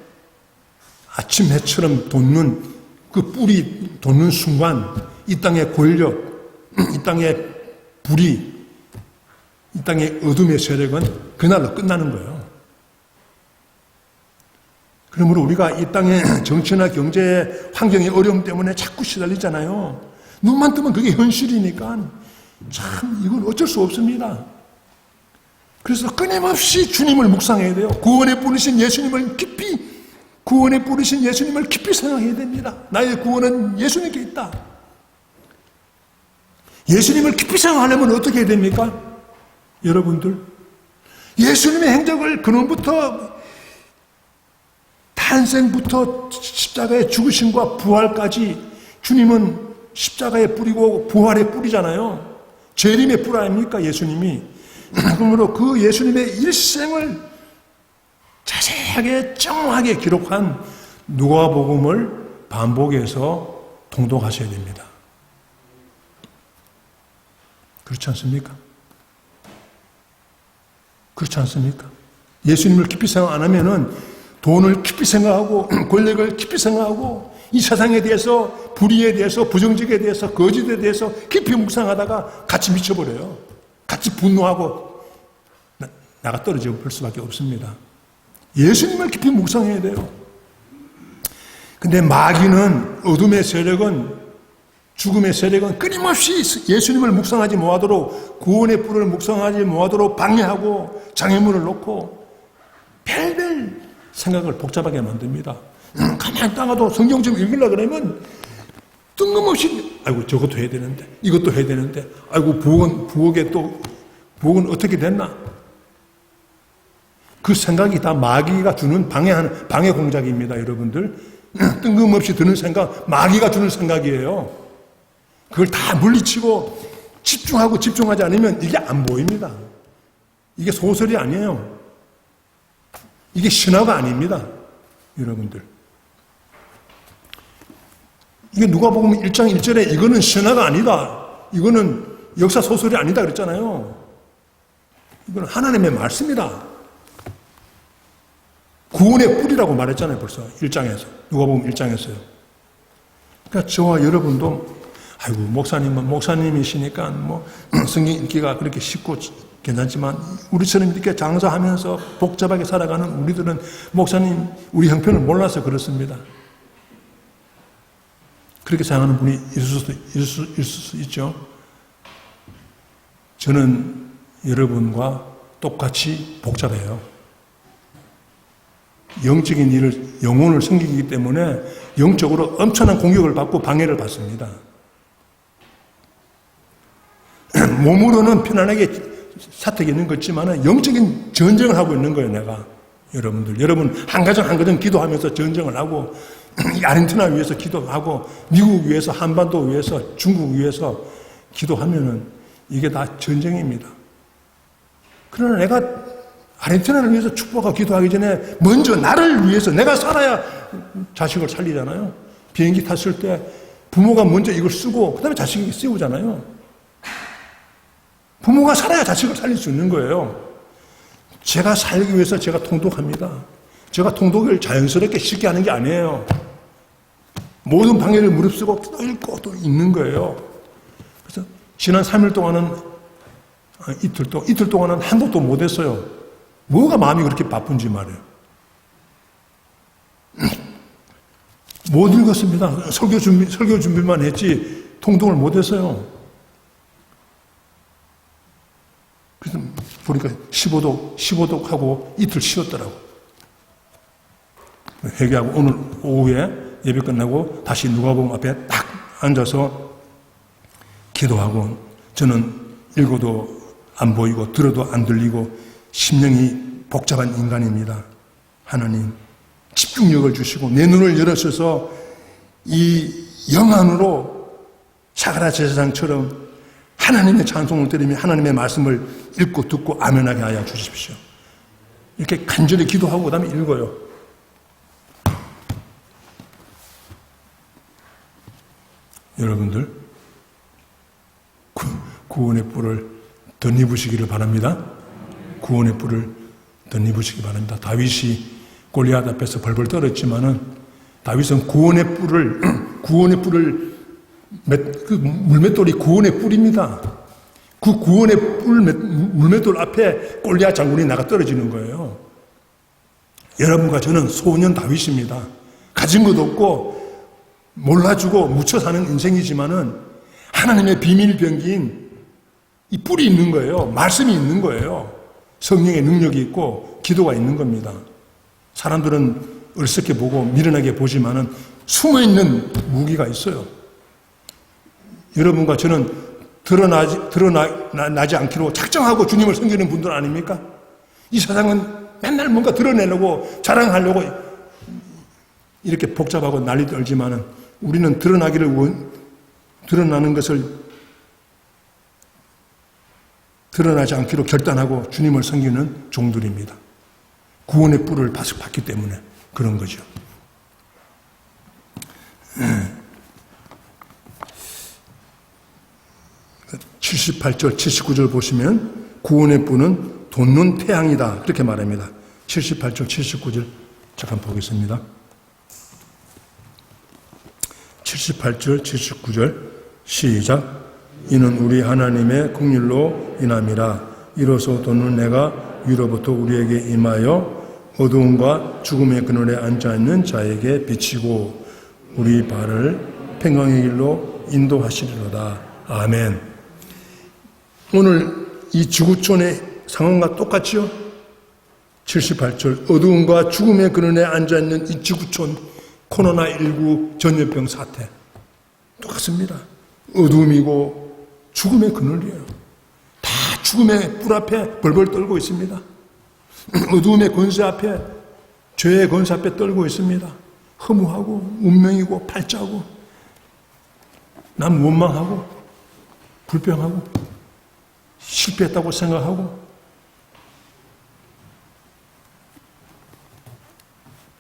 아침 해처럼 돋는 그 뿔이 돋는 순간 이 땅의 권력, 이 땅의 불이, 이 땅의 어둠의 세력은 그날로 끝나는 거예요. 그러므로 우리가 이 땅의 정치나 경제의 환경의 어려움 때문에 자꾸 시달리잖아요. 눈만 뜨면 그게 현실이니까 참 이건 어쩔 수 없습니다. 그래서 끊임없이 주님을 묵상해야 돼요. 구원에 부르신 예수님을 깊이 생각해야 됩니다. 나의 구원은 예수님께 있다. 예수님을 깊이 생각하려면 어떻게 해야 됩니까? 여러분들, 예수님의 행적을 근원부터, 탄생부터 십자가의 죽으심과 부활까지, 주님은 십자가의 뿔이고 부활의 뿔이잖아요. 재림의 뿔 아닙니까, 예수님이? 그러므로 그 예수님의 일생을 자세하게 정확하게 기록한 누가복음을 반복해서 통독하셔야 됩니다. 그렇지 않습니까? 그렇지 않습니까? 예수님을 깊이 생각 안 하면은 돈을 깊이 생각하고 권력을 깊이 생각하고 이 세상에 대해서, 불의에 대해서, 부정직에 대해서, 거짓에 대해서 깊이 묵상하다가 같이 미쳐버려요. 같이 분노하고 나가 떨어져 볼 수밖에 없습니다. 예수님을 깊이 묵상해야 돼요. 근데 마귀는, 어둠의 세력은, 죽음의 세력은 끊임없이 예수님을 묵상하지 못하도록, 구원의 뿔을 묵상하지 못하도록 방해하고 장애물을 놓고 별별 생각을 복잡하게 만듭니다. 가만히 따가도 성경 좀 읽으려고 그러면 뜬금없이 아이고 저것도 해야 되는데, 이것도 해야 되는데, 아이고 부엌은 어떻게 됐나? 그 생각이 다 마귀가 주는 방해 공작입니다, 여러분들. 뜬금없이 드는 생각, 마귀가 주는 생각이에요. 그걸 다 물리치고 집중하고 집중하지 않으면 이게 안 보입니다. 이게 소설이 아니에요. 이게 신화가 아닙니다, 여러분들. 이게 누가복음 1장 1절에 이거는 신화가 아니다, 이거는 역사 소설이 아니다 그랬잖아요. 이건 하나님의 말씀이다. 구원의 뿌리라고 말했잖아요. 벌써 1장에서. 누가복음 1장에서요. 그러니까 저와 여러분도 아이고 목사님은 목사님이시니까 뭐 성경 읽기가 그렇게 쉽고 괜찮지만 우리처럼 이렇게 장사하면서 복잡하게 살아가는 우리들은 목사님 우리 형편을 몰라서 그렇습니다. 그렇게 생각하는 분이 있을 수 있죠. 저는 여러분과 똑같이 복잡해요. 영적인 일을, 영혼을 섬기기 때문에 영적으로 엄청난 공격을 받고 방해를 받습니다. 몸으로는 편안하게 사택에 있는 것 같지만 영적인 전쟁을 하고 있는 거예요, 내가. 여러분 한 가정 한 가정 기도하면서 전쟁을 하고 아르헨티나 위해서 기도하고 미국 위해서, 한반도 위해서, 중국 위해서 기도하면은 이게 다 전쟁입니다. 그러나 내가 아르헨티나를 위해서 축복하고 기도하기 전에 먼저 나를 위해서 내가 살아야 자식을 살리잖아요. 비행기 탔을 때 부모가 먼저 이걸 쓰고 그 다음에 자식이 씌우잖아요. 부모가 살아야 자식을 살릴 수 있는 거예요. 제가 살기 위해서 제가 통독합니다. 제가 통독을 자연스럽게 쉽게 하는 게 아니에요. 모든 방해를 무릅쓰고 또 읽고 또 읽는 거예요. 그래서 지난 3일 동안은 이틀 동안은 한독도 못했어요. 뭐가 마음이 그렇게 바쁜지 말이에요. 못 읽었습니다. 설교 준비만 했지 통독을 못했어요. 그래서 보니까 15독 하고 이틀 쉬었더라고. 회개하고 오늘 오후에 예배 끝나고 다시 누가복음 앞에 딱 앉아서 기도하고 저는 읽어도 안 보이고 들어도 안 들리고 심령이 복잡한 인간입니다. 하나님 집중력을 주시고 내 눈을 열어셔서 이 영안으로 사가라 제사장처럼 하나님의 찬송을 들으며 하나님의 말씀을 읽고 듣고 아멘하게 하여 주십시오. 이렇게 간절히 기도하고 그 다음에 읽어요. 여러분들 구원의 뿔을 덧입으시기를 바랍니다. 구원의 뿔을 덧입으시기 바랍니다. 다윗이 골리앗 앞에서 벌벌 떨었지만은 다윗은 구원의 뿔을 그 물맷돌이 구원의 뿔입니다. 그 구원의 물맷돌 앞에 골리앗 장군이 나가 떨어지는 거예요. 여러분과 저는 소년 다윗입니다. 가진 것도 없고 몰라주고 묻혀 사는 인생이지만은 하나님의 비밀 병기인 이 뿔이 있는 거예요. 말씀이 있는 거예요. 성령의 능력이 있고 기도가 있는 겁니다. 사람들은 어리석게 보고 미련하게 보지만은 숨어있는 무기가 있어요. 여러분과 저는 드러나지 않기로 작정하고 주님을 섬기는 분들 아닙니까? 이 세상은 맨날 뭔가 드러내려고 자랑하려고 이렇게 복잡하고 난리 떨지만은 우리는 드러나는 것을 드러나지 않기로 결단하고 주님을 섬기는 종들입니다. 구원의 뿔을 받기 때문에 그런 거죠. 78절, 79절 보시면 구원의 뿔은 돋는 태양이다. 그렇게 말합니다. 78절, 79절 잠깐 보겠습니다. 78절, 79절 시작. 이는 우리 하나님의 긍휼로 인함이라. 이로써 돋는 해가 위로부터 우리에게 임하여 어두움과 죽음의 그늘에 앉아있는 자에게 비치고 우리 발을 평강의 길로 인도하시리로다. 아멘. 오늘 이 지구촌의 상황과 똑같죠? 78절 어두움과 죽음의 그늘에 앉아있는 이 지구촌 코로나19 전염병 사태 똑같습니다. 어두움이고 죽음의 그늘이에요. 다 죽음의 뿔 앞에 벌벌 떨고 있습니다. 어두움의 권세 앞에 죄의 권세 앞에 떨고 있습니다. 허무하고 운명이고 팔자고 남 원망하고 불평하고 실패했다고 생각하고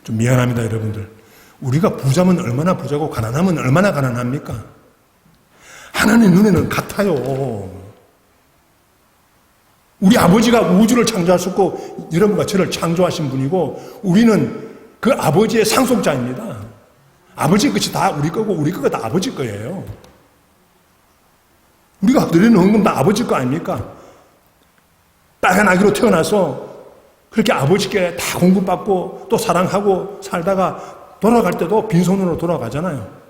좀 미안합니다 여러분들. 우리가 부자면 얼마나 부자고 가난하면 얼마나 가난합니까? 하나님 눈에는 같아요. 우리 아버지가 우주를 창조하셨고 여러분과 저를 창조하신 분이고 우리는 그 아버지의 상속자입니다. 아버지 것이 다 우리 거고 우리 거가 다 아버지 거예요. 우리가 누리는 헌금 다 아버지 거 아닙니까? 빨간 아기로 태어나서 그렇게 아버지께 다 공급받고 또 사랑하고 살다가 돌아갈 때도 빈손으로 돌아가잖아요.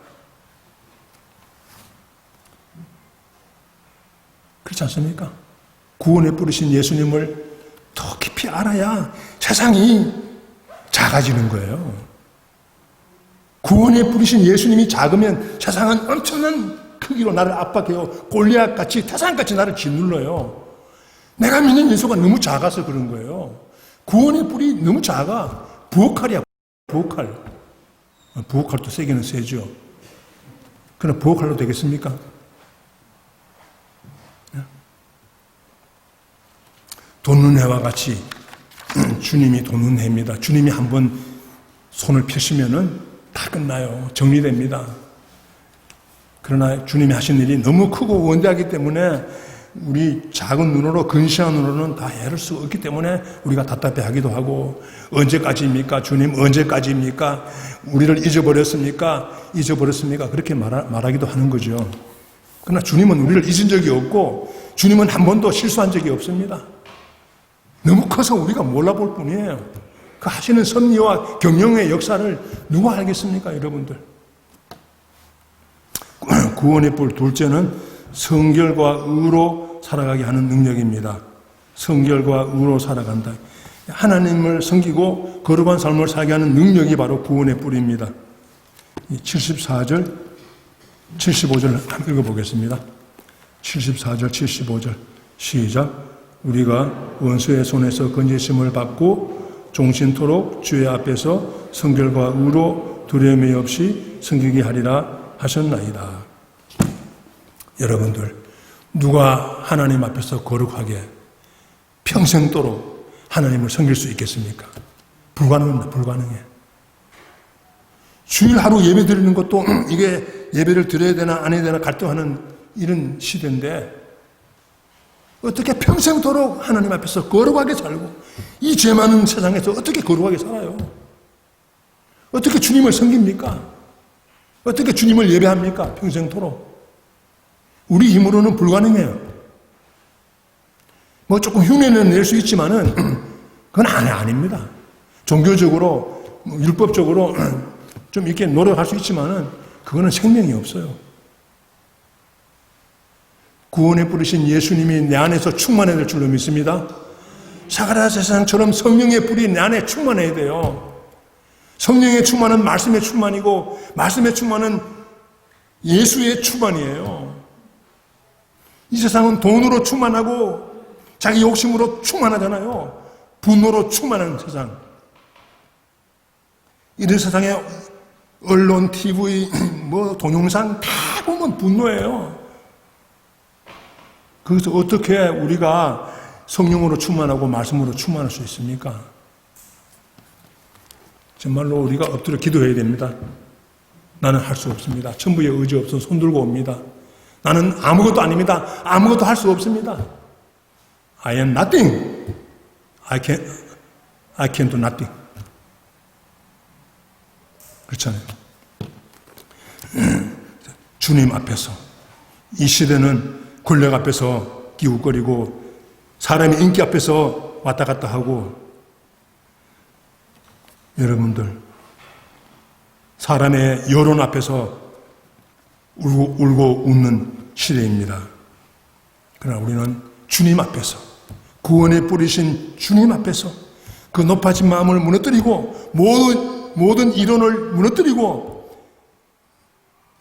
그렇지 않습니까? 구원에 뿌리신 예수님을 더 깊이 알아야 세상이 작아지는 거예요. 구원에 뿌리신 예수님이 작으면 세상은 엄청난 크기로 나를 압박해요. 골리앗같이 태산같이 나를 짓눌러요. 내가 믿는 예수가 너무 작아서 그런 거예요. 구원의 뿌리 너무 작아. 부엌칼이야. 부엌칼. 부엌칼도 세기는 세죠. 그럼 부엌칼로 되겠습니까? 돈눈해와 같이 주님이 돈눈해입니다. 주님이 한번 손을 펴시면은 다 끝나요. 정리됩니다. 그러나 주님이 하신 일이 너무 크고 원대하기 때문에 우리 작은 눈으로 근시한 눈으로는 다 헤아릴 수 없기 때문에 우리가 답답해하기도 하고 언제까지입니까? 주님 언제까지입니까? 우리를 잊어버렸습니까? 그렇게 말하기도 하는 거죠. 그러나 주님은 우리를 잊은 적이 없고 주님은 한 번도 실수한 적이 없습니다. 너무 커서 우리가 몰라볼 뿐이에요. 그 하시는 섭리와 경영의 역사를 누가 알겠습니까, 여러분들? 구원의 뿔 둘째는 성결과 의로 살아가게 하는 능력입니다. 성결과 의로 살아간다. 하나님을 섬기고 거룩한 삶을 살게 하는 능력이 바로 구원의 뿔입니다. 74절, 75절 한번 읽어보겠습니다. 74절, 75절 시작. 우리가 원수의 손에서 건지심을 받고 종신토록 주의 앞에서 성결과 의로 두려움이 없이 섬기게 하리라 하셨나이다. 여러분들, 누가 하나님 앞에서 거룩하게 평생도록 하나님을 섬길 수 있겠습니까? 불가능합니다. 불가능해. 주일 하루 예배 드리는 것도 이게 예배를 드려야 되나 안 해야 되나 갈등하는 이런 시대인데 어떻게 평생도록 하나님 앞에서 거룩하게 살고 이 죄 많은 세상에서 어떻게 거룩하게 살아요? 어떻게 주님을 섬깁니까? 어떻게 주님을 예배합니까? 평생도록. 우리 힘으로는 불가능해요. 뭐 조금 흉내는 낼 수 있지만은 그건 아닙니다. 종교적으로, 율법적으로 좀 이렇게 노력할 수 있지만은 그거는 생명이 없어요. 구원에 뿌리신 예수님이 내 안에서 충만해야 될 줄로 믿습니다. 사가랴 세상처럼 성령의 불이 내 안에 충만해야 돼요. 성령의 충만은 말씀의 충만이고 말씀의 충만은 예수의 충만이에요. 이 세상은 돈으로 충만하고 자기 욕심으로 충만하잖아요. 분노로 충만한 세상. 이런 세상에 언론, TV, 동영상 다 보면 분노예요. 거기서 어떻게 우리가 성령으로 충만하고 말씀으로 충만할 수 있습니까? 정말로 우리가 엎드려 기도해야 됩니다. 나는 할 수 없습니다. 천부의 의지 없어 손 들고 옵니다. 나는 아무것도 아닙니다. 아무것도 할 수 없습니다. I am nothing. I can do nothing. 그렇잖아요. 주님 앞에서 이 시대는 권력 앞에서 기웃거리고 사람의 인기 앞에서 왔다 갔다 하고 여러분들 사람의 여론 앞에서 울고 웃는 시대입니다. 그러나 우리는 주님 앞에서 구원에 뿌리신 주님 앞에서 그 높아진 마음을 무너뜨리고 모든 이론을 무너뜨리고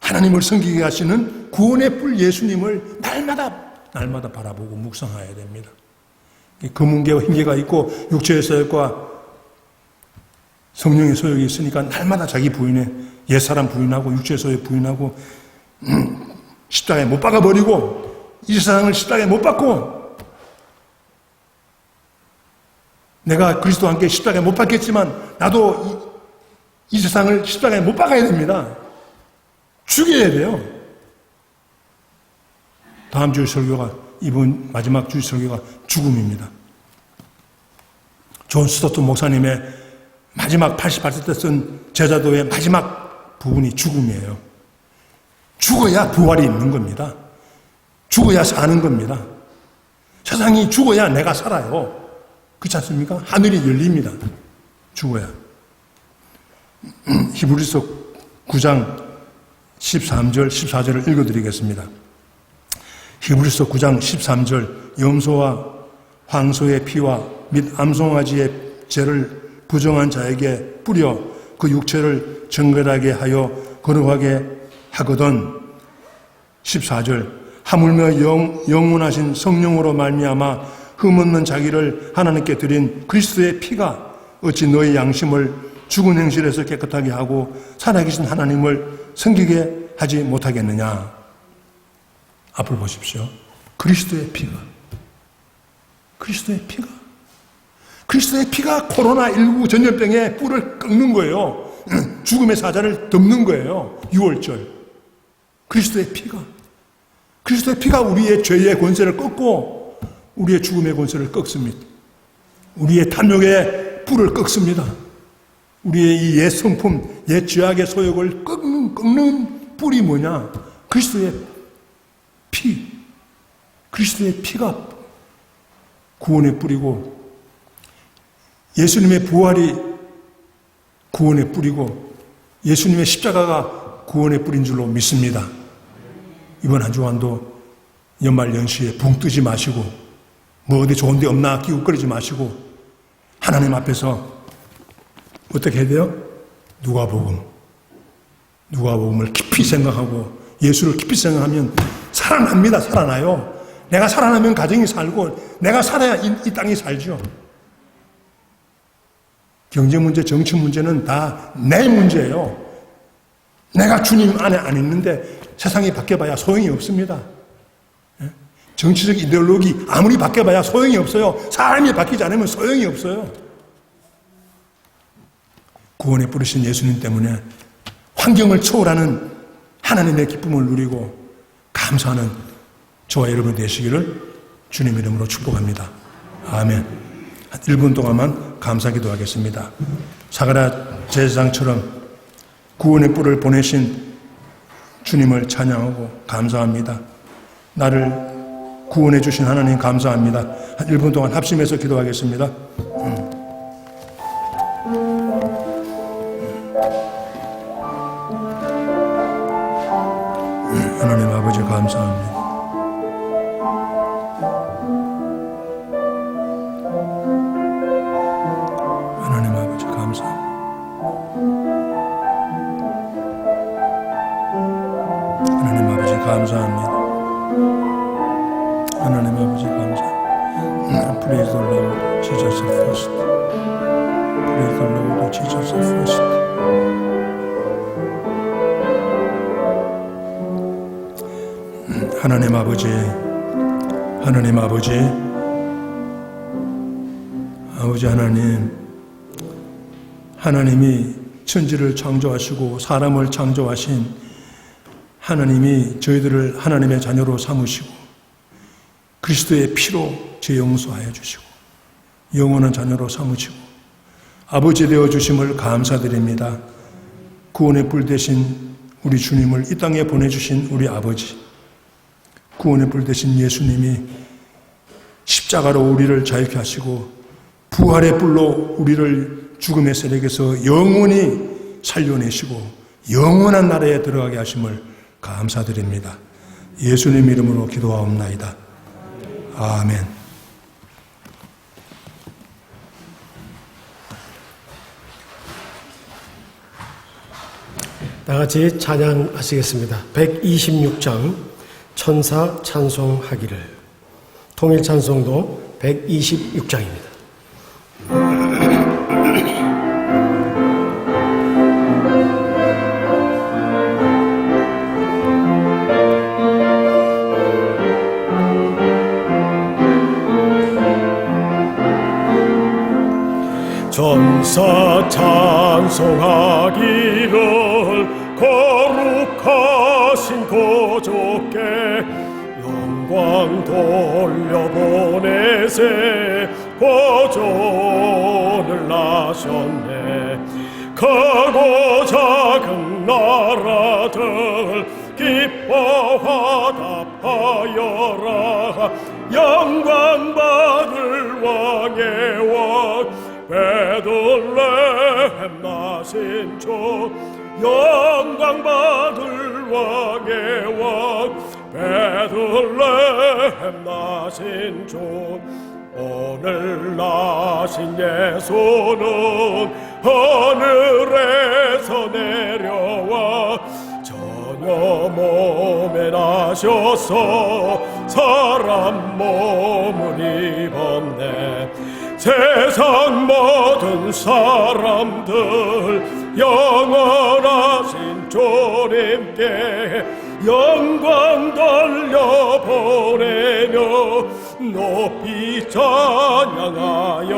하나님을 섬기게 하시는 구원의 뿔 예수님을 날마다 바라보고 묵상해야 됩니다. 검은개와 흰개가 있고 육체의 소욕과 성령의 소욕이 있으니까 날마다 자기 부인의 옛사람 부인하고 육체의 소욕 부인하고 십자가에 못 박아버리고 이 세상을 십자가에 못 박고 내가 그리스도와 함께 십자가에 못 박겠지만 나도 이 세상을 십자가에 못 박아야 됩니다. 죽여야 돼요. 다음 주 설교가 이번 마지막 주일 설교가 죽음입니다. 존 스토트 목사님의 마지막 88세 때 쓴 제자도의 마지막 부분이 죽음이에요. 죽어야 부활이 있는 겁니다. 죽어야 사는 겁니다. 세상이 죽어야 내가 살아요. 그렇지 않습니까? 하늘이 열립니다. 죽어야. 히브리서 9장 13절, 14절을 읽어드리겠습니다. 히브리서 9장 13절, 염소와 황소의 피와 및 암송아지의 죄를 부정한 자에게 뿌려 그 육체를 정결하게 하여 거룩하게 하거든. 14절, 하물며 영원하신 성령으로 말미암아 흠없는 자기를 하나님께 드린 그리스도의 피가 어찌 너의 양심을 죽은 행실에서 깨끗하게 하고 살아계신 하나님을 섬기게 하지 못하겠느냐. 앞을 보십시오. 그리스도의 피가 코로나19 전염병의 뿔을 꺾는 거예요. 죽음의 사자를 덮는 거예요. 6월절. 그리스도의 피가 우리의 죄의 권세를 꺾고 우리의 죽음의 권세를 꺾습니다. 우리의 탐욕의 뿔을 꺾습니다. 우리의 이 옛 성품, 옛 죄악의 소욕을 꺾는 뿔이 뭐냐? 그리스도의 피가 구원의 뿔이고, 예수님의 부활이 구원의 뿔이고, 예수님의 십자가가 구원의 뿔인 줄로 믿습니다. 이번 한 주간도 연말 연시에 붕 뜨지 마시고, 뭐 어디 좋은 데 없나 기웃거리지 마시고, 하나님 앞에서 어떻게 해야 돼요? 누가복음을 깊이 생각하고 예수를 깊이 생각하면 살아납니다. 살아나요. 내가 살아나면 가정이 살고, 내가 살아야 이 땅이 살죠. 경제 문제, 정치 문제는 다 내 문제예요. 내가 주님 안에 안 있는데 세상이 바뀌어봐야 소용이 없습니다. 정치적 이데올로기 아무리 바뀌어봐야 소용이 없어요. 사람이 바뀌지 않으면 소용이 없어요. 구원에 뿌리신 예수님 때문에 환경을 초월하는 하나님의 기쁨을 누리고 감사하는 저와 여러분 되시기를 주님 이름으로 축복합니다. 아멘. 1분 동안만 감사 기도하겠습니다. 사가랴 제사장처럼 구원의 뿔을 보내신 주님을 찬양하고 감사합니다. 나를 구원해 주신 하나님 감사합니다. 1분 동안 합심해서 기도하겠습니다. 하나님 아버지 감사합니다. 하나님 아버지 감사합니다. 하나님 아버지 감사합니다. 하나님 아버지 감사합니다. Praise the Lord Jesus first. Praise the Lord Jesus first. 하나님 아버지, 아버지 하나님, 하나님이 천지를 창조하시고 사람을 창조하신 하나님이 저희들을 하나님의 자녀로 삼으시고 그리스도의 피로 죄 용서하여 주시고 영원한 자녀로 삼으시고 아버지 되어 주심을 감사드립니다. 구원의 뿔 되신 우리 주님을 이 땅에 보내주신 우리 아버지, 구원의 뿔 되신 예수님이 십자가로 우리를 자유케 하시고 부활의 뿔로 우리를 죽음의 세력에서 영원히 살려내시고 영원한 나라에 들어가게 하심을 감사드립니다. 예수님 이름으로 기도하옵나이다. 아멘. 다 같이 찬양하시겠습니다. 126장 천사 찬송하기를. 통일 찬송도 126장입니다. 천사 찬송하기를 거룩하신 고조께 영광 돌려보내세 보존을 나셨네. 크고 작은 나라들 기뻐 화답하여라. 영광 받을 왕의 왕 베들레헴 나신 주. 영광 받을 왕의 왕 베들레헴 나신 주. 오늘 나신 예수는 하늘에서 내려와 전혀 몸에 나셔서 사람 몸을 입었네. 세상 모든 사람들 영원하신 주님께 영광 돌려보내며 높이 찬양하여라.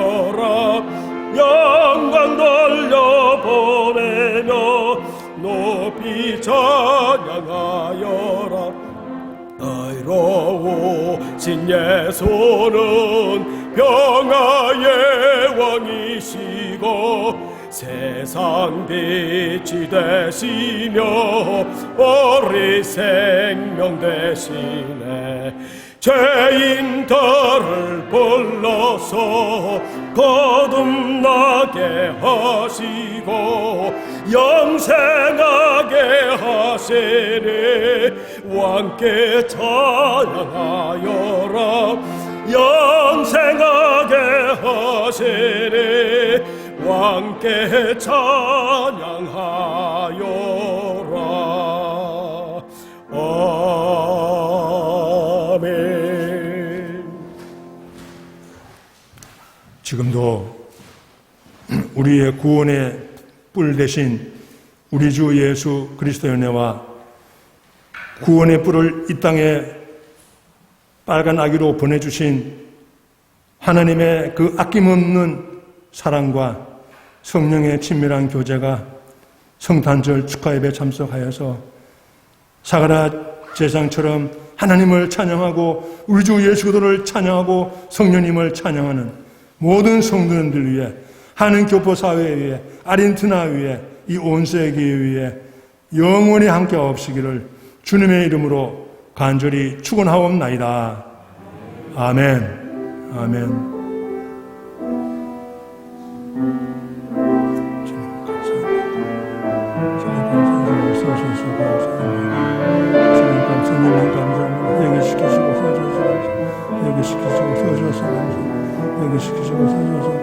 영광 돌려보내며 높이 찬양하여라. 의로우신 예수는 평화의 왕이시고 세상 빛이 되시며 우리 생명 되시네. 죄인들을 불러서 거듭나게 하시고 영생하게 하시니 왕께 찬양하여라. 영생하게 하시니 왕께 찬양하여라. 아멘. 지금도 우리의 구원의 뿔 대신 우리 주 예수 그리스도의 은혜와 구원의 뿔을 이 땅에 빨간 아기로 보내주신 하나님의 그 아낌없는 사랑과 성령의 친밀한 교제가 성탄절 축하예배 참석하여서 사가라 제사장처럼 하나님을 찬양하고 우리 주 예수 그리스도를 찬양하고 성령님을 찬양하는 모든 성도님들 위해 하는 교포 사회 위에 아르헨티나 위에 이 온 세계 위에 영원히 함께 없으기를 주님의 이름으로 간절히 축원하옵나이다. 아멘. 아멘. 시키시고 서주셔서